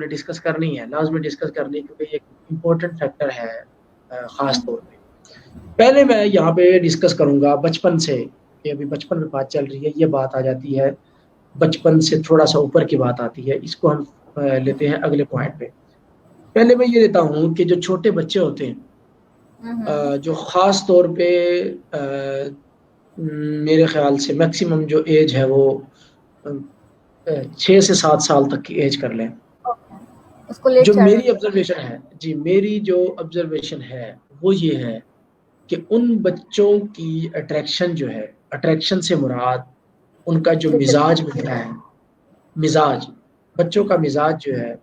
نے ڈسکس کرنی ہے، لازمی ڈسکس کرنی ہے، کیونکہ یہ ایک امپورٹنٹ فیکٹر ہے خاص طور پہ. پہلے میں یہاں پہ ڈسکس کروں گا بچپن سے، کہ ابھی بچپن میں بات چل رہی ہے، یہ بات آ جاتی ہے بچپن سے تھوڑا سا اوپر کی بات آتی ہے، اس کو ہم لیتے ہیں اگلے پوائنٹ پہ. پہلے میں یہ دیتا ہوں کہ جو چھوٹے بچے ہوتے ہیں، جو خاص طور پہ میرے خیال سے میکسیمم جو ایج ہے وہ 6 سے 7 سال تک کی ایج کر لیں. اس کو لیٹ جو چائلڈ میری آبزرویشن ہے، جی میری جو آبزرویشن ہے وہ یہ ہے کہ ان بچوں کی اٹریکشن جو ہے، اٹریکشن سے مراد ان کا جو مزاج ملتا ہے، مزاج بچوں کا مزاج جو ہے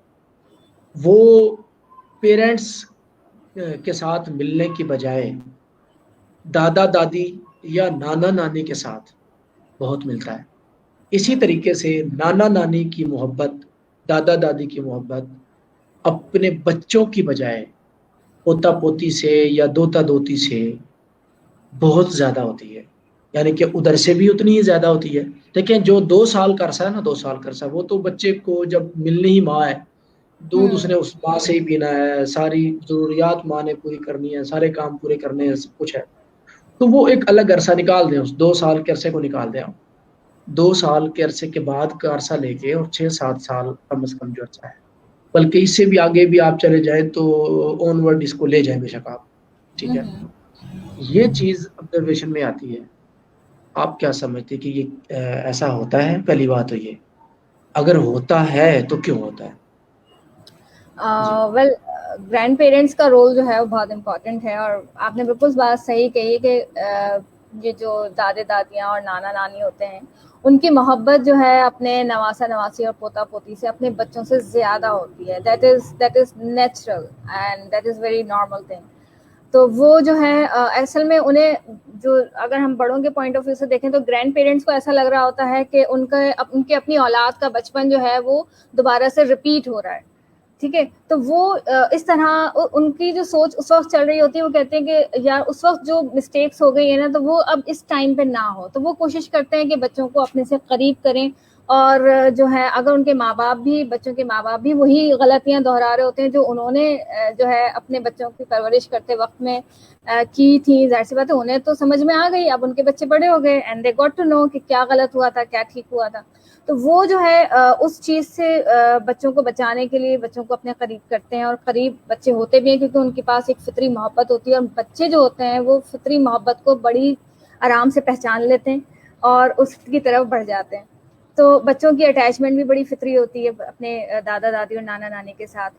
وہ پیرنٹس کے ساتھ ملنے کی بجائے دادا دادی یا نانا نانی کے ساتھ بہت ملتا ہے. اسی طریقے سے نانا نانی کی محبت، دادا دادی کی محبت اپنے بچوں کی بجائے پوتا پوتی سے یا دوتا دوتی سے بہت زیادہ ہوتی ہے. یعنی کہ ادھر سے بھی اتنی ہی زیادہ ہوتی ہے. دیکھیں جو 2 سال کا عرصہ ہے نا، 2 سال کا عرصہ، وہ تو بچے کو جب ملنی ہی ماں ہے، دودھ اس نے اس ماں سے ہی پینا ہے، ساری ضروریات ماں نے پوری کرنی ہے، سارے کام پورے کرنے ہیں، سب کچھ ہے. تو وہ ایک الگ عرصہ نکال دیں، اس 2 سال کے عرصے کو نکال دیں. 2 سال کے عرصے کے بعد کا عرصہ لے کے، اور 6-7 سال کم از کم جو عرصہ ہے، بلکہ اس سے بھی آگے بھی آپ چلے جائیں تو آن ورڈ اس کو لے جائیں بے شک آپ. ٹھیک ہے، یہ چیز آبزرویشن میں آتی ہے. آپ کیا سمجھتے کہ یہ ایسا ہوتا ہے؟ پہلی بات تو یہ، اگر ہوتا ہے تو کیوں ہوتا ہے؟ ویل گرینڈ پیرنٹس کا رول جو ہے وہ بہت امپورٹنٹ ہے، اور آپ نے بالکل بات صحیح کہی کہ یہ جو دادے دادیاں اور نانا نانی ہوتے ہیں ان کی محبت جو ہے اپنے نواسا نواسی اور پوتا پوتی سے اپنے بچوں سے زیادہ ہوتی ہے. That is natural and that is very normal thing. تو وہ جو ہے اصل میں انہیں جو اگر ہم بڑوں کے پوائنٹ آف ویو سے دیکھیں تو گرینڈ پیرنٹس کو ایسا لگ رہا ہوتا ہے کہ ان کی اپنی اولاد کا بچپن جو ہے وہ دوبارہ سے ریپیٹ ہو رہا ہے. ٹھیک ہے، تو وہ اس طرح ان کی جو سوچ اس وقت چل رہی ہوتی ہے، وہ کہتے ہیں کہ یار اس وقت جو مسٹیکس ہو گئی ہے نا تو وہ اب اس ٹائم پہ نہ ہو. تو وہ کوشش کرتے ہیں کہ بچوں کو اپنے سے قریب کریں، اور جو ہے اگر ان کے ماں باپ بھی، بچوں کے ماں باپ بھی وہی غلطیاں دہرا رہے ہوتے ہیں جو انہوں نے جو ہے اپنے بچوں کی پرورش کرتے وقت میں کی تھی، ظاہر سی بات ہے انہیں تو سمجھ میں آ گئی، اب ان کے بچے بڑے ہو گئے and they got to know کہ کیا غلط ہوا تھا، کیا ٹھیک ہوا تھا. تو وہ جو ہے اس چیز سے بچوں کو بچانے کے لیے بچوں کو اپنے قریب کرتے ہیں، اور قریب بچے ہوتے بھی ہیں کیونکہ ان کے پاس ایک فطری محبت ہوتی ہے، اور بچے جو ہوتے ہیں وہ فطری محبت کو بڑی آرام سے پہچان لیتے ہیں اور اس کی طرف بڑھ جاتے ہیں. تو بچوں کی اٹیچمنٹ بھی بڑی فطری ہوتی ہے اپنے دادا دادی اور نانا نانی کے ساتھ.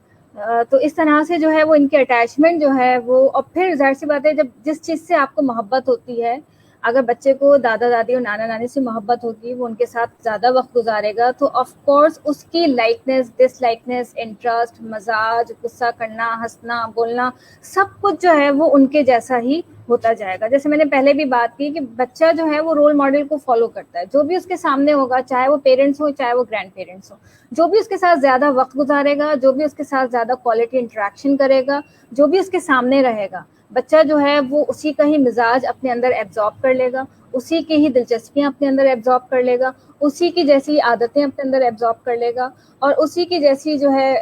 تو اس طرح سے جو ہے وہ ان کی اٹیچمنٹ جو ہے وہ، اور پھر ظاہر سی بات ہے جب جس چیز سے آپ کو محبت ہوتی ہے، اگر بچے کو دادا دادی اور نانا نانی سے محبت ہوگی، وہ ان کے ساتھ زیادہ وقت گزارے گا، تو آف کورس اس کی لائکنیس، ڈس لائکنیس، انٹرسٹ، مزاج، غصہ کرنا، ہنسنا، بولنا، سب کچھ جو ہے وہ ان کے جیسا ہی ہوتا جائے گا. جیسے میں نے پہلے بھی بات کی کہ بچہ جو ہے وہ رول ماڈل کو فالو کرتا ہے، جو بھی اس کے سامنے ہوگا، چاہے وہ پیرنٹس ہو چاہے وہ گرینڈ پیرنٹس ہو، جو بھی اس کے ساتھ زیادہ وقت گزارے گا، جو بھی اس کے ساتھ زیادہ کوالٹی انٹریکشن کرے گا، جو بھی اس کے سامنے رہے گا، بچہ جو ہے وہ اسی کا ہی مزاج اپنے اندر ایبزارب کر لے گا، اسی کی ہی دلچسپیاں اپنے اندر ایبزارب کر لے گا، اسی کی جیسی عادتیں اپنے اندر ایبزارب کر لے گا، اور اسی کی جیسی جو ہے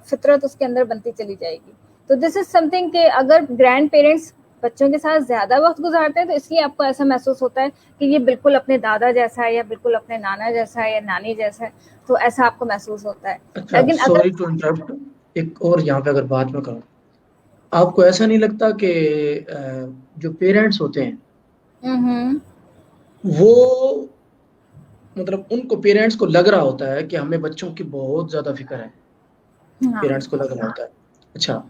فطرت اس کے اندر بنتی چلی جائے گی. تو دس از سم تھنگ کہ اگر گرینڈ پیرنٹس بچوں کے ساتھ زیادہ وقت گزارتے ہیں تو اس لیے آپ کو ایسا محسوس ہوتا ہے کہ یہ بالکل اپنے دادا جیسا ہے، یا بالکل اپنے نانا جیسا ہے، یا نانی جیسا ہے. تو ایسا آپ کو محسوس ہوتا ہے. اچھا، لیکن سوری اگر ٹو انٹرپٹ، ایک اور یہاں پہ اگر بات میں کروں، آپ کو ایسا نہیں لگتا کہ جو پیرنٹس ہوتے ہیں وہ مطلب ان کو پیرنٹس کو لگ رہا ہوتا ہے کہ ہمیں بچوں کی بہت زیادہ فکر ہے، پیرنٹس کو لگ رہا ہوتا ہے، اچھا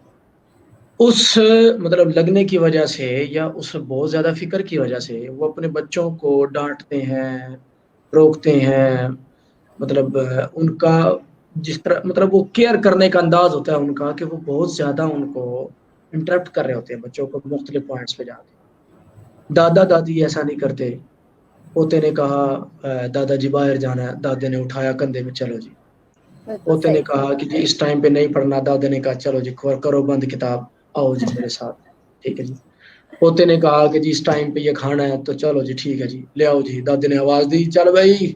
اس مطلب لگنے کی وجہ سے یا اس بہت زیادہ فکر کی وجہ سے وہ اپنے بچوں کو ڈانٹتے ہیں، روکتے ہیں، مطلب ان کا جس طرح مطلب وہ کیئر کرنے کا انداز ہوتا ہے ان کا کہ وہ بہت زیادہ ان کو انٹرپٹ کر رہے ہوتے ہیں بچوں کو مختلف پوائنٹس پہ جا کے. دادا دادی ایسا نہیں کرتے. پوتے نے کہا دادا جی باہر جانا ہے، دادے نے اٹھایا کندھے میں، چلو جی. بالکل پوتے نے صحیح. کہا کہ جی اس ٹائم پہ نہیں پڑھنا، دادے نے کہا چلو جی کرو بند کتاب، آؤ جی میرے ساتھ، ٹھیک ہے جی. پوتے نے کہا کہ جی اس ٹائم پہ یہ کھانا ہے، تو چلو جی ٹھیک ہے جی لے آؤ جی. دادے نے آواز دی چل بھائی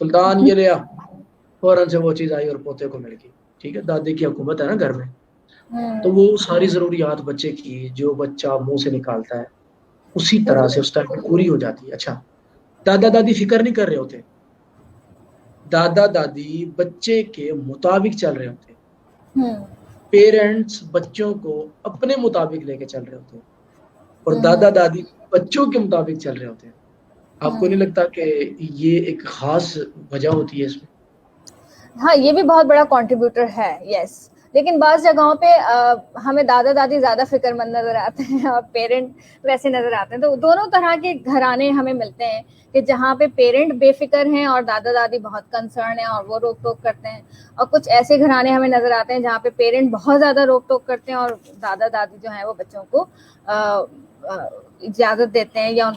سلطان یہ لیا، فوراً سے وہ چیز آئی اور پوتے کو مل گئی. ٹھیک ہے, دادے کی حکومت ہے نا گھر میں, تو وہ ساری ضروریات بچے کی جو بچہ منہ سے نکالتا ہے اسی طرح سے اس ٹائم پہ پوری ہو جاتی ہے. اچھا, دادا دادی فکر نہیں کر رہے ہوتے, دادا دادی بچے کے مطابق چل رہے ہوتے ہیں, پیرنٹس بچوں کو اپنے مطابق لے کے چل رہے ہوتے ہیں, اور دادا دادی بچوں کے مطابق چل رہے ہوتے ہیں. آپ کو نہیں لگتا کہ یہ ایک خاص وجہ ہوتی ہے اس میں؟ ہاں, یہ بھی بہت بڑا کنٹریبیوٹر ہے, یس. لیکن بعض جگہوں پہ ہمیں دادا دادی زیادہ فکر مند نظر آتے ہیں اور پیرنٹ ویسے نظر آتے ہیں. تو دونوں طرح کے گھرانے ہمیں ملتے ہیں کہ جہاں پہ پیرنٹ بے فکر ہیں اور دادا دادی بہت کنسرن ہیں اور وہ روک ٹوک کرتے ہیں, اور کچھ ایسے گھرانے ہمیں نظر آتے ہیں جہاں پہ پیرنٹ بہت زیادہ روک ٹوک کرتے ہیں اور دادا دادی جو ہیں وہ بچوں کو اجازت دیتے ہیں یا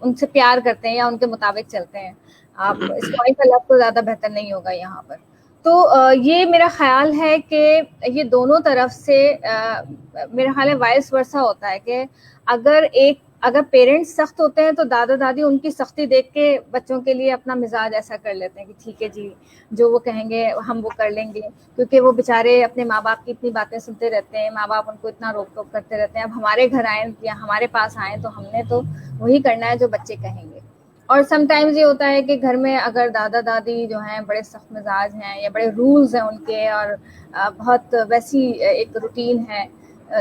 ان سے پیار کرتے ہیں یا ان کے مطابق چلتے ہیں. آپ اس پوائنٹ کا لفظ تو زیادہ بہتر نہیں ہوگا یہاں پر. تو یہ میرا خیال ہے کہ یہ دونوں طرف سے میرا خیال ہے وائس ورثہ ہوتا ہے کہ اگر پیرنٹس سخت ہوتے ہیں تو دادا دادی ان کی سختی دیکھ کے بچوں کے لیے اپنا مزاج ایسا کر لیتے ہیں کہ ٹھیک ہے جی, جو وہ کہیں گے ہم وہ کر لیں گے, کیونکہ وہ بےچارے اپنے ماں باپ کی اتنی باتیں سنتے رہتے ہیں, ماں باپ ان کو اتنا روک ٹوک کرتے رہتے ہیں. اب ہمارے گھر آئیں یا ہمارے پاس آئیں تو ہم نے تو وہی کرنا ہے جو بچے کہیں گے. اور سم ٹائمز یہ ہوتا ہے کہ گھر میں اگر دادا دادی جو ہیں بڑے سخت مزاج ہیں یا بڑے رولز ہیں ان کے, اور بہت ویسی ایک روٹین ہے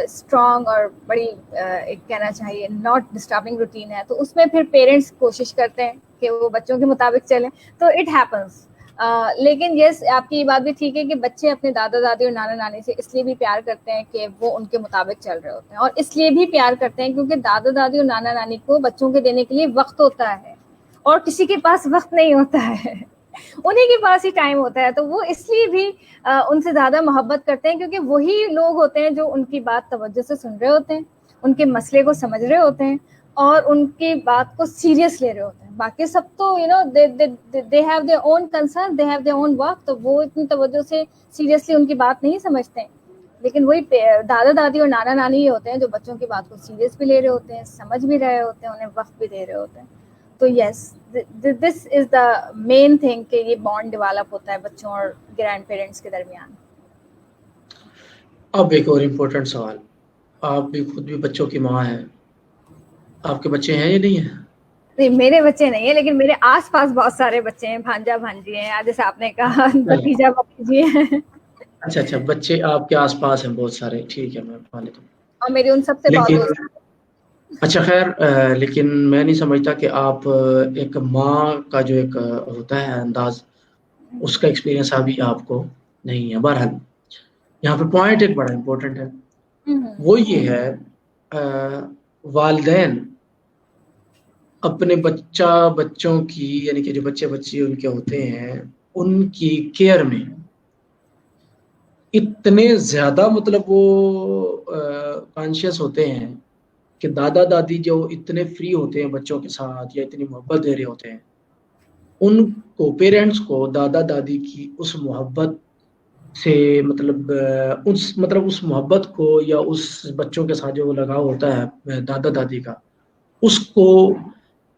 اسٹرانگ اور بڑی ایک کہنا چاہیے ناٹ ڈسٹربنگ روٹین ہے, تو اس میں پھر پیرنٹس کوشش کرتے ہیں کہ وہ بچوں کے مطابق چلیں, تو اٹ ہیپنس. لیکن یس, آپ کی یہ بات بھی ٹھیک ہے کہ بچے اپنے دادا دادی اور نانا نانی سے اس لیے بھی پیار کرتے ہیں کہ وہ ان کے مطابق چل رہے ہوتے ہیں, اور اس لیے بھی پیار کرتے ہیں کیونکہ دادا دادی اور نانا نانی کو بچوں کے دینے کے لیے وقت ہوتا ہے اور کسی کے پاس وقت نہیں ہوتا ہے, انہیں کے پاس ہی ٹائم ہوتا ہے. تو وہ اس لیے بھی ان سے زیادہ محبت کرتے ہیں کیونکہ وہی لوگ ہوتے ہیں جو ان کی بات توجہ سے سن رہے ہوتے ہیں, ان کے مسئلے کو سمجھ رہے ہوتے ہیں اور ان کی بات کو سیریس لے رہے ہوتے ہیں. باقی سب تو they have their own concern, they have their own work, تو وہ اتنی توجہ سے سیریسلی ان کی بات نہیں سمجھتے ہیں. لیکن وہی دادا دادی اور نانا نانی ہی ہوتے ہیں جو بچوں کی بات کو سیریس بھی لے رہے ہوتے ہیں, سمجھ بھی رہے ہوتے ہیں, انہیں وقت بھی دے رہے ہوتے ہیں. تو یس, دس از دا مین تھنگ کہ یہ بانڈ ڈیولپ ہوتا ہے بچوں اور گرینڈ پیرنٹس کے درمیان. اب ایک اور امپورٹنٹ سوال, آپ بھی خود بھی بچوں کی ماں ہیں, آپ کے بچے ہیں یا نہیں ہیں؟ نہیں, میرے بچے نہیں ہیں, لیکن میرے آس پاس بہت سارے بچے ہیں, بھانجا بھانجی ہیں, جیسے آپ نے کہا بھتیجا بھتیجی ہیں. اچھا, بچے آپ کے آس پاس ہیں بہت سارے, ٹھیک ہے, میں مان لیتا ہوں. اور میری ان سب سے بہت دوست. اچھا خیر, لیکن میں نہیں سمجھتا کہ آپ ایک ماں کا جو ایک ہوتا ہے انداز, اس کا ایکسپیرینس ابھی آپ کو نہیں ہے. بہرحال یہاں پہ پوائنٹ ایک بڑا امپورٹنٹ ہے, وہ یہ ہے والدین اپنے بچوں کی, یعنی کہ جو بچے ان کے ہوتے ہیں, ان کی کیئر میں اتنے زیادہ مطلب وہ کانشیس ہوتے ہیں کہ دادا دادی جو اتنے فری ہوتے ہیں بچوں کے ساتھ یا اتنی محبت دے رہے ہوتے ہیں, ان کو پیرنٹس کو دادا دادی کی اس محبت سے مطلب اس محبت کو یا اس بچوں کے ساتھ جو وہ لگاؤ ہوتا ہے دادا دادی کا, اس کو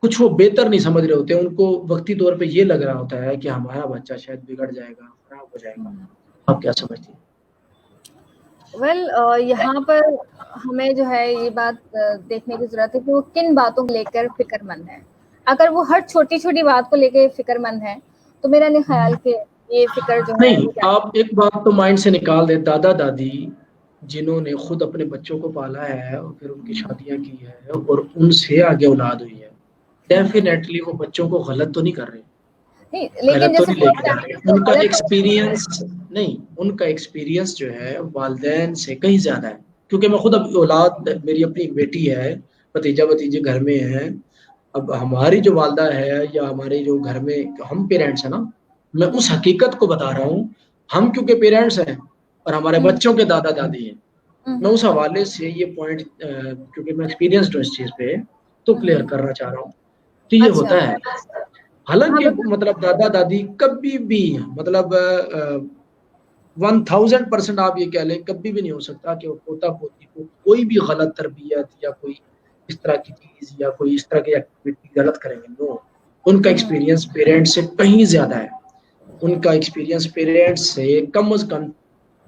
کچھ وہ بہتر نہیں سمجھ رہے ہوتے. ان کو وقتی طور پہ یہ لگ رہا ہوتا ہے کہ ہمارا بچہ شاید بگڑ جائے گا, خراب ہو جائے گا. آپ کیا سمجھتی ہیں؟ یہاں پر ہمیں جو ہے یہ بات دیکھنے کی ضرورت ہے کہ وہ کن باتوں کو لے کر فکر مند ہے. اگر وہ ہر چھوٹی چھوٹی بات کو لے کے فکر مند ہے تو میرا نہیں خیال کہ یہ فکر جو ہے نہیں, آپ ایک بات تو مائنڈ سے نکال دیں, دادا دادی جنہوں نے خود اپنے بچوں کو پالا ہے اور پھر ان کی شادیاں کی ہے اور ان سے آگے اولاد ہوئی ہے, ڈیفینیٹلی وہ بچوں کو غلط تو نہیں کر رہے, لیکن غلط تو جیسے نہیں لے کے جا رہے. ان کا ایکسپیرینس نہیں, ان کا ایکسپیرینس جو ہے والدین سے کہیں زیادہ ہے. کیونکہ میں خود اب اولاد, میری اپنی ایک بیٹی ہے, بھتیجا بھتیجے گھر میں ہیں. اب ہماری جو والدہ ہے یا ہمارے جو گھر میں ہم پیرنٹس ہیں نا, میں اس حقیقت کو بتا رہا ہوں. ہم کیونکہ پیرنٹس ہیں اور ہمارے بچوں کے دادا دادی ہیں, میں اس حوالے سے یہ پوائنٹ کیونکہ میں ایکسپیرینسڈ ہوں اس چیز پہ, تو کلیئر کرنا چاہ رہا ہوں. تو یہ ہوتا ہے. حالانکہ مطلب دادا دادی کبھی بھی مطلب 1000% آپ یہ کہہ لیں کبھی بھی نہیں ہو سکتا کہ وہ پوتا پوتی کو کوئی بھی غلط تربیت یا کوئی اس طرح کی چیز یا کوئی اس طرح کی ایکٹیویٹی غلط کریں گے. نو, ان کا ایکسپیرینس پیرنٹس سے کہیں زیادہ ہے. ان کا ایکسپیرینس پیرنٹس سے کم از کم